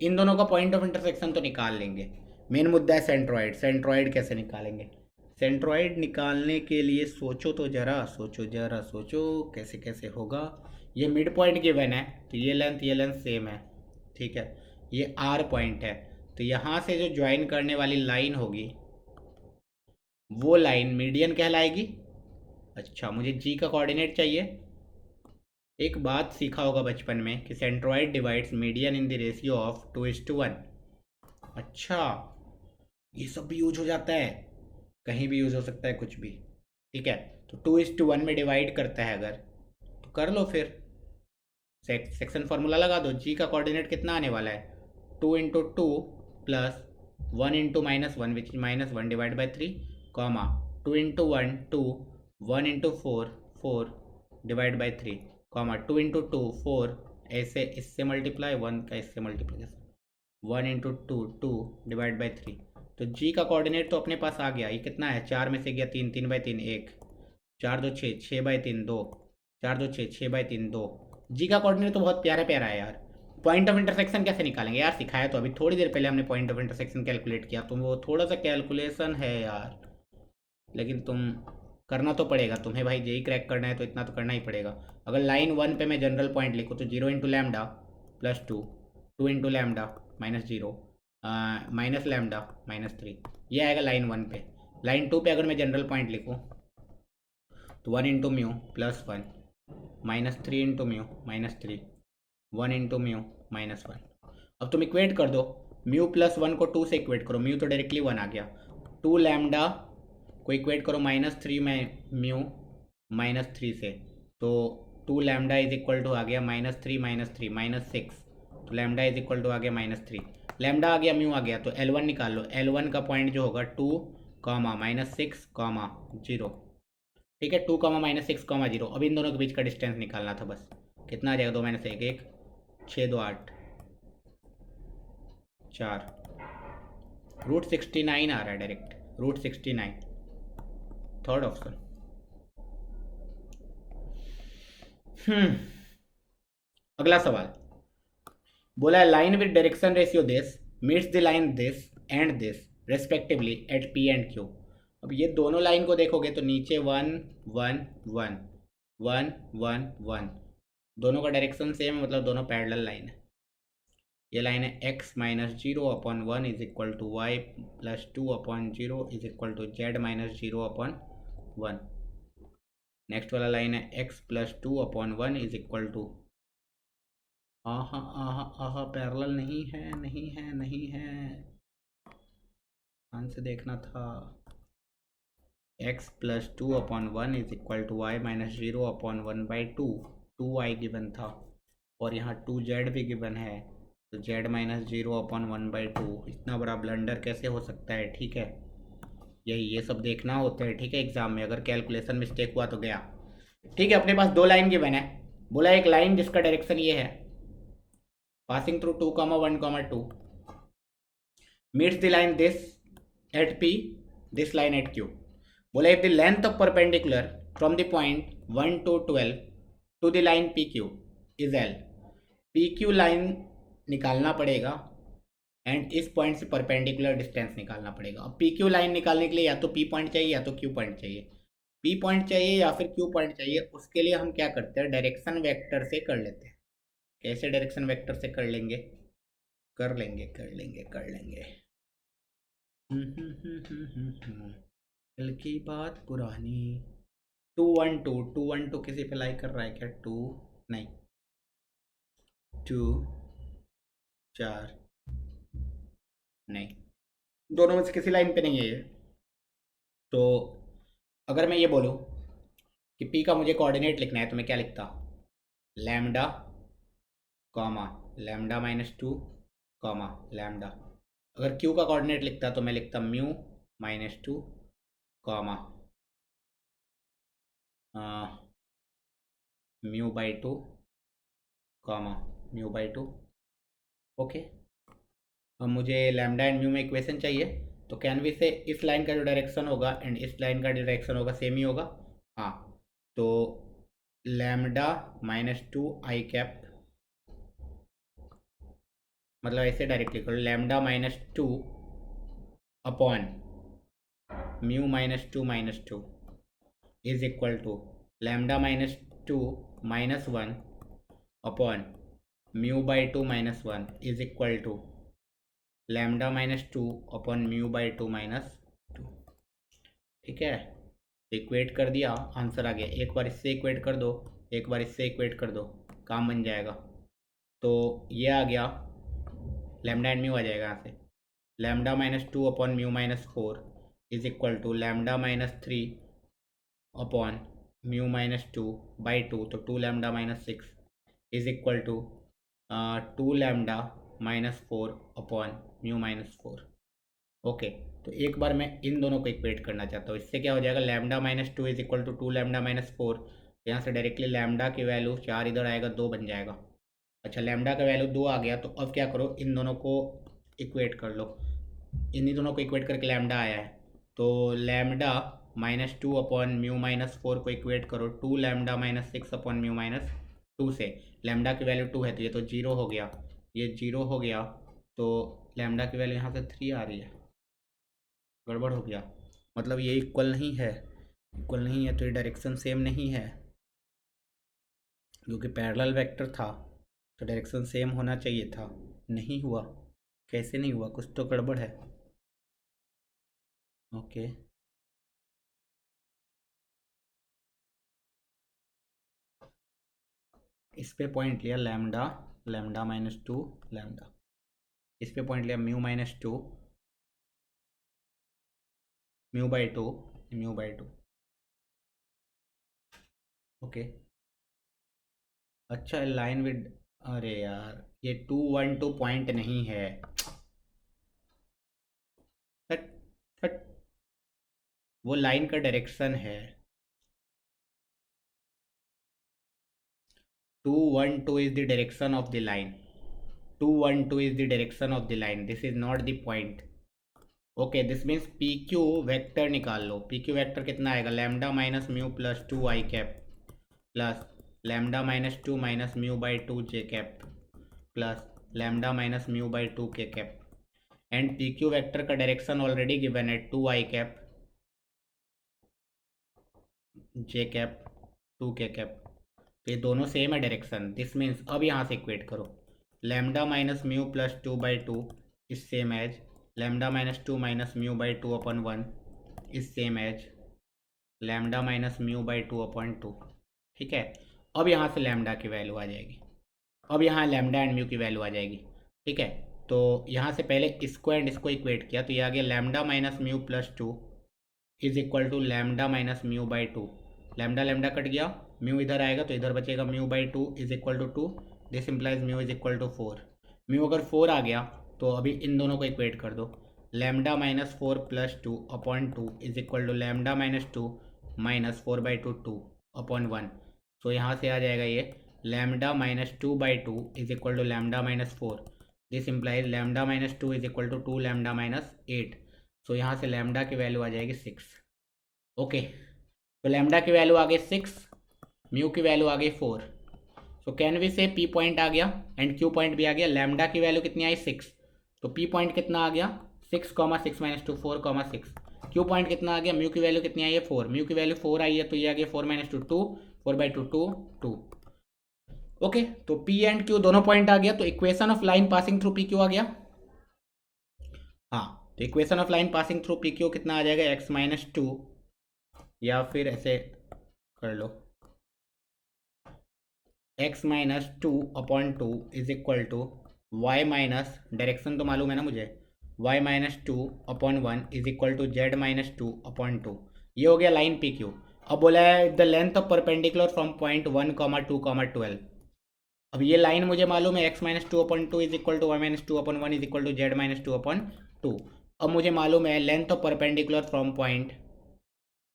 इन दोनों का पॉइंट ऑफ इंटरसेक्शन तो निकाल लेंगे, मेन मुद्दा है सेंट्रॉइड। सेंट्रॉइड कैसे निकालेंगे? सेंट्रॉइड निकालने के लिए सोचो तो जरा सोचो कैसे कैसे होगा। ये मिड पॉइंट गिवन है तो ये लेंथ सेम है। ठीक है, ये R पॉइंट है, तो यहाँ से जो ज्वाइन करने वाली लाइन होगी वो लाइन मीडियन कहलाएगी। अच्छा, मुझे जी का कोऑर्डिनेट चाहिए, एक बात सीखा होगा बचपन में कि centroid divides median in the ratio of 2:1। अच्छा, ये सब भी यूज हो जाता है, कहीं भी यूज हो सकता है कुछ भी। ठीक है, तो 2:1 में डिवाइड करता है अगर, तो कर लो फिर सेक्शन फार्मूला लगा दो। जी का कोऑर्डिनेट कितना आने वाला है, 2 × 2 plus 1 × -1 which is -1 divide by 3, comma 2 × 1 2, 1 × 4 4 divide by 3, comma 2 × 2 4, ऐसे इससे मल्टीप्लाई 1 का इससे मल्टीप्लीकेशन, 1 × 2 2 डिवाइड बाई 3। तो जी का कोऑर्डिनेट तो अपने पास आ गया। ये कितना है, 4 में से गया 3, 3/3 1, 4 2 6, 6/3 2, 4 2 6, 6/3 2। जी का कोऑर्डिनेट तो बहुत प्यारा प्यारा है यार। पॉइंट ऑफ इंटरसेक्शन कैसे निकालेंगे यार, सिखाया तो अभी थोड़ी देर पहले हमने पॉइंट ऑफ इंटरसेक्शन कैलकुलेट किया। तुम वो थोड़ा सा कैलकुलेशन है यार, लेकिन तुम करना तो पड़ेगा तुम्हें भाई। जेई क्रैक करना है तो इतना तो करना ही पड़ेगा। अगर लाइन 1 पे मैं जनरल पॉइंट लिखूँ तो 0 × lambda plus 2, 2 × lambda -0, minus lambda -3, ये आएगा लाइन 1 पे। लाइन 2 पे अगर मैं जनरल पॉइंट लिखूँ तो 1 × म्यू प्लस 1, -3 × म्यू -3, 1 × म्यू -1। अब तुम इक्वेट कर दो, म्यू प्लस 1 को 2 से इक्वेट करो, म्यू तो डायरेक्टली 1 आ गया। 2 लैम्डा को इक्वेट करो -3 में म्यू -3 से, तो 2 लैम्डा इज इक्वल टू आ गया -3 -3 -6, तो लैम्डा इज इक्वल टू आ गया -3। लैम्डा आ गया, म्यू आ गया, तो L1 निकाल लो। L1 का पॉइंट जो होगा 2, -6, 0। ठीक है, 2, -6, 0। अब इन दोनों के बीच का डिस्टेंस निकालना था बस। कितना आ जाएगा, 2 - 1 1, 6 2 8 4, √69 आ रहा है डायरेक्ट, √69, थर्ड ऑप्शन। अगला सवाल बोला है line with direction ratio this meets the line this and this respectively at P and Q. अब ये दोनों लाइन को देखोगे तो नीचे 1 1 1 1 1 1, दोनों का डायरेक्शन सेम है, मतलब दोनों पैरेलल लाइन है। ये लाइन है x -0/1 is equal to y plus 2/0 is equal to z -0/1। Next वाला लाइन है x plus 2/1 is equal to, आहा आहा आहा पैरेलल नहीं है नहीं है नहीं है, ध्यान से देखना था। x plus 2/1 is equal to y -0/1/2, 2y given था और यहाँ 2z भी गिवन है, तो z -0/1/2। इतना बड़ा ब्लंडर कैसे हो सकता है। ठीक है, यही ये सब देखना होता है। ठीक है, एग्जाम में अगर कैलकुलेशन मिस्टेक हुआ तो गया। ठीक है, अपने पास दो लाइन गिवन है। बोला एक लाइन जिसका डायरेक्शन ये है, passing through 2, 1, 2 meets the line this at P, this line at Q. बोला if the length of perpendicular from the point 1 to 12 to the line PQ is L, PQ line निकालना पड़ेगा एंड इस पॉइंट से परपेंडिकुलर डिस्टेंस निकालना पड़ेगा। अब PQ लाइन निकालने के लिए या तो P पॉइंट चाहिए या तो Q पॉइंट चाहिए। P पॉइंट चाहिए या फिर Q पॉइंट चाहिए, उसके लिए हम क्या करते हैं, डायरेक्शन वेक्टर से कर लेते हैं। कैसे डायरेक्शन वेक्टर से कर लेंगे, कर लेंगे कल की बात पुरानी। 2 1 2 किसी पे लाई कर रहा है क्या, 2 नहीं 2 4 नहीं, दोनों में से किसी लाइन पे नहीं है ये। तो अगर मैं ये बोलूँ कि P का मुझे कोऑर्डिनेट लिखना है तो मैं क्या लिखता, lambda comma lambda -2 comma lambda. अगर Q का कोऑर्डिनेट लिखता तो मैं लिखता म्यू -2 कॉमा μ/2 कॉमा μ/2। ओके, अब मुझे लैम्डा एंड म्यू में इक्वेशन चाहिए, तो कैन वी से इस लाइन का जो डायरेक्शन होगा एंड इस लाइन का डायरेक्शन होगा सेम ही होगा। हाँ, तो लैम्डा -2 आई कैप, मतलब ऐसे डायरेक्टली करो, lambda -2 upon mu -2 is equal to lambda -2 -1 upon μ/2 -1 is equal to lambda -2 upon μ/2 -2। ठीक है, इक्वेट कर दिया, आंसर आ गया। एक बार इससे इक्वेट कर दो, एक बार इससे इक्वेट कर दो, काम बन जाएगा। तो ये आ गया, लैम्डा एंड म्यू आ जाएगा यहाँ से। Lambda minus 2 upon mu minus 4 is equal to lambda minus 3 upon mu minus 2 by 2, तो 2 lambda minus 6 is equal to 2 lambda minus 4 upon mu minus 4। Okay, तो एक बार मैं इन दोनों को इक्वेट करना चाहता हूँ। इससे क्या हो जाएगा, lambda minus 2 is equal to 2 lambda minus 4। यहाँ से डायरेक्टली लैम्डा की वैल्यू 4 इधर आएगा, 2 बन जाएगा। अच्छा, लैम्डा का वैल्यू 2 आ गया, तो अब क्या करो, इन दोनों को इक्वेट कर लो। इन्हीं दोनों को इक्वेट करके लैम्डा आया है, तो lambda minus 2 upon mu minus 4 को इक्वेट करो 2 lambda minus 6 upon mu minus 2 से। लैम्डा की वैल्यू 2 है, तो ये तो 0 हो गया, ये 0 हो गया, तो लैम्डा की वैल्यू यहाँ से 3 आ रही है। गड़बड़ हो गया, मतलब ये इक्वल नहीं है। इक्वल नहीं है तो ये डायरेक्शन सेम नहीं है, क्योंकि पैरेलल वेक्टर था तो डायरेक्शन सेम होना चाहिए था, नहीं हुआ। कैसे नहीं हुआ, कुछ तो गड़बड़ है। ओके, इस पे पॉइंट लिया लैम्डा, लैम्डा माइनस 2 लैम्डा, इस पे पॉइंट लिया mu minus 2, mu by 2, mu by 2। Okay, अच्छा लाइन विद, अरे यार ये 212 पॉइंट नहीं है। हट, हट, वो लाइन का डायरेक्शन है। 212 is the direction of the line. 212 is the direction of the line. This is not the point. Okay, this means P Q vector निकाल लो। पी क्यू वैक्टर कितना आएगा, lambda minus mu plus 2 i cap plus lambda minus 2 minus mu by 2 j cap plus lambda minus mu by 2 k cap. And P Q vector का डायरेक्शन ऑलरेडी गिवन है, 2 i cap j cap 2 k cap, तो ये दोनों सेम है डायरेक्शन। दिस मीन्स अब यहाँ से इक्वेट करो, lambda minus mu plus 2 by 2 is same as lambda minus 2 minus mu by 2 upon 1 is same as lambda minus mu by 2 upon 2। ठीक है, अब यहाँ से लैम्डा की वैल्यू आ जाएगी, अब यहाँ लैम्डा एंड म्यू की वैल्यू आ जाएगी। ठीक है, तो यहाँ से पहले इसको एंड इसको इक्वेट किया, तो ये आ गया lambda minus mu plus 2 is equal to lambda minus mu by 2। Lambda lambda cut गया, म्यू इधर आएगा तो इधर बचेगा mu by 2 is equal to 2। This implies mu is equal to 4। Mu अगर 4 आ गया तो अभी इन दोनों को इक्वेट कर दो, lambda minus 4 plus 2 upon 2 is equal to lambda minus 2 minus 4 by 2 2 upon 1। तो यहाँ से आ जाएगा ये lambda minus 2 by 2 is equal to lambda minus 4। This implies lambda minus 2 is equal to 2 lambda minus 8। So यहाँ से लैम्डा की वैल्यू आ जाएगी 6। ओके, तो लैम्डा की वैल्यू आ गई 6, म्यू की वैल्यू आ गई 4। सो कैन वी से पी पॉइंट आ गया एंड क्यू पॉइंट भी आ गया। लैम्डा की वैल्यू कितनी आई, 6, तो पी पॉइंट कितना आ गया 6 comma 6 minus 2 4 comma 6। Q point कितना आ गया, म्यू की वैल्यू कितनी आई है 4, म्यू की वैल्यू 4 आई है, तो ये आ गया 4 माइनस 2 2, 4 बाई 2 2 2। ओके, तो पी एंड क्यू दोनों पॉइंट आ गया, तो equation of line passing through P Q आ गया। हाँ, तो equation of line passing through P Q कितना आ जाएगा, एक्स माइनस 2, या फिर ऐसे कर लो x minus 2 upon 2 is equal to y minus, direction तो मालूम है ना मुझे, y minus 2 upon 1 is equal to z minus 2 upon 2। ये हो गया लाइन पी क्यू। अब बोला है the length of perpendicular from point 1 comma 2 comma 12। अब ये लाइन मुझे मालूम है x minus 2 upon 2 is equal to y minus 2 upon 1 is equal to z minus 2 upon 2। अब मुझे मालूम है length of perpendicular from point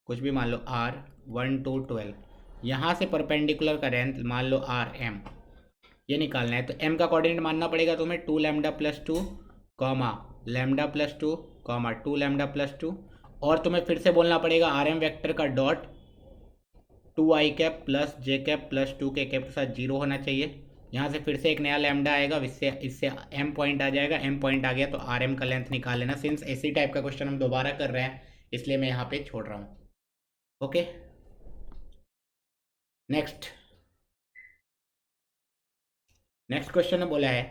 कुछ भी मान लो r 1 to 12, यहाँ से परपेंडिकुलर का लेंथ मान लो आर एम, ये निकालना है। तो m का कोऑर्डिनेट मानना पड़ेगा तुम्हें 2 lambda plus 2 comma lambda plus 2 comma 2 lambda plus 2, और तुम्हें फिर से बोलना पड़ेगा आर एम वैक्टर का dot 2 i cap plus J cap plus 2 k cap के साथ 0 होना चाहिए। यहाँ से फिर से एक नया लैम्डा आएगा, इससे इससे m पॉइंट आ जाएगा, m पॉइंट आ गया तो आर एम का लेंथ निकाल लेना। सिंस इसी टाइप का क्वेश्चन हम दोबारा कर रहे हैं इसलिए मैं यहाँ पे छोड़ रहा हूँ। ओके, नेक्स्ट क्वेश्चन में बोला है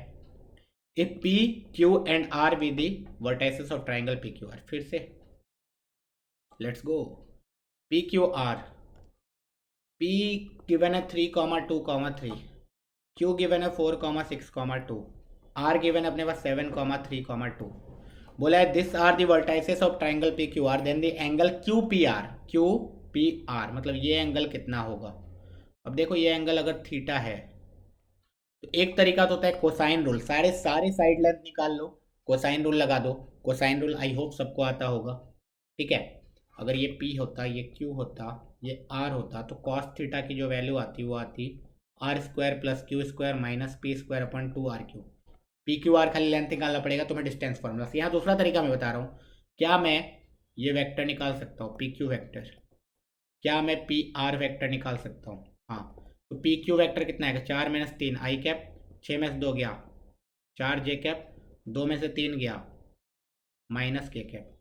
if P Q and R be the vertices of triangle P Q are. फिर से let's go, P Q are P given है 3,2,3, Q given है 4,6,2, R given है अपने पास 7,3,2। बोला है this are the vertices of triangle P Q R, then the angle Q P R, मतलब ये एंगल कितना होगा। अब देखो ये एंगल अगर थीटा है तो एक तरीका तो होता है कोसाइन रूल, सारे सारे साइड लेंथ निकाल लो, कोसाइन रूल लगा दो। कोसाइन रूल आई होप सबको आता होगा, ठीक है। अगर ये P होता, ये Q होता, ये R होता, तो कॉस थीटा की जो वैल्यू आती वो आती R square plus Q square minus P square upon 2RQ। P Q R खाली लेंथ निकालना पड़ेगा तुम्हें डिस्टेंस फॉर्मूला से। यहाँ दूसरा तरीका मैं बता रहा हूँ, क्या मैं ये वेक्टर निकाल सकता हूँ पी क्यू वेक्टर, क्या मैं पी आर वेक्टर निकाल सकता हूँ। हाँ, तो पी क्यू वेक्टर कितना है, 4 - 3 आई कैप, 6 में से 2 गया 4 जे कैप, 2 में से 3 गया माइनस के कैप।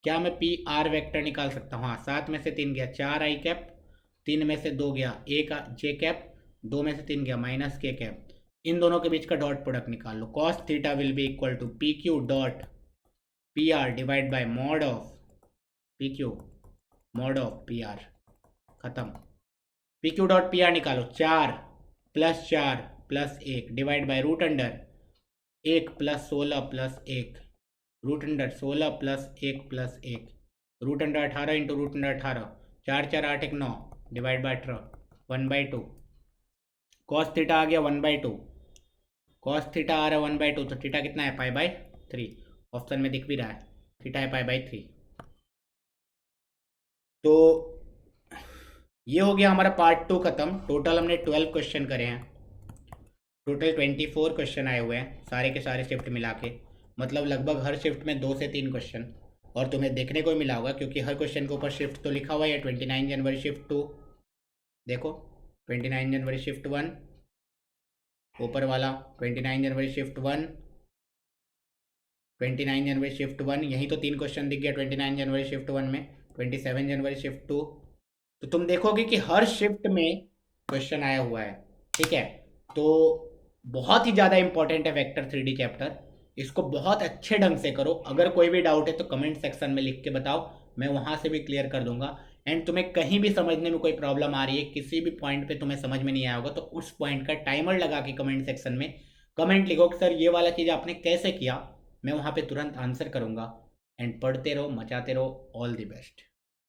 क्या मैं पी आर वेक्टर निकाल सकता हूँ। हाँ, 7 में से 3 गया 4 आई कैप, 3 में से 2 गया 1 जे कैप, 2 में से 3 गया माइनस के कैप। इन दोनों के बीच का डॉट प्रोडक्ट निकाल लो। Cos theta will be equal to P Q dot P R divide by mod of P Q mod of P R. खत्म। P Q dot P R निकालो, 4 plus 1 divide by root under 1 plus 16 plus 1, root under 16 plus 1 plus 1, root under 18 into root under 18, 4 4 8 1 9 divide by 18 1/2। Cos theta आ गया 1/2, कॉस थीटा आ रहा है 1/2, तो थीटा कितना है π/3। ऑप्शन में दिख भी रहा है थीटा है π/3। तो ये हो गया हमारा पार्ट 2 खत्म। टोटल हमने 12 क्वेश्चन करे हैं, टोटल 24 क्वेश्चन आए हुए हैं सारे के सारे शिफ्ट मिला के, मतलब लगभग हर शिफ्ट में 2 से 3 क्वेश्चन। और तुम्हें देखने को ही मिला होगा क्योंकि हर क्वेश्चन के ऊपर शिफ्ट तो लिखा हुआ है। 29 जनवरी शिफ्ट 2, देखो 29 जनवरी शिफ्ट 1, ऊपर वाला 29 जनवरी शिफ्ट 1, 29 जनवरी शिफ्ट 1, यही तो 3 क्वेश्चन दिख गया 29 जनवरी शिफ्ट 1 में। 27 जनवरी शिफ्ट 2, तो तुम देखोगे कि हर शिफ्ट में क्वेश्चन आया हुआ है, ठीक है। तो बहुत ही ज़्यादा इंपॉर्टेंट है वेक्टर 3D चैप्टर, इसको बहुत अच्छे ढंग से करो। अगर कोई भी डाउट है तो कमेंट सेक्शन में लिख के बताओ, मैं वहाँ से भी क्लियर कर दूंगा। एंड तुम्हें कहीं भी समझने में कोई प्रॉब्लम आ रही है, किसी भी पॉइंट पे तुम्हें समझ में नहीं आया होगा, तो उस पॉइंट का टाइमर लगा के कमेंट सेक्शन में कमेंट लिखो कि सर ये वाला चीज़ आपने कैसे किया, मैं वहाँ पे तुरंत आंसर करूँगा। एंड पढ़ते रहो, मचाते रहो। All the best.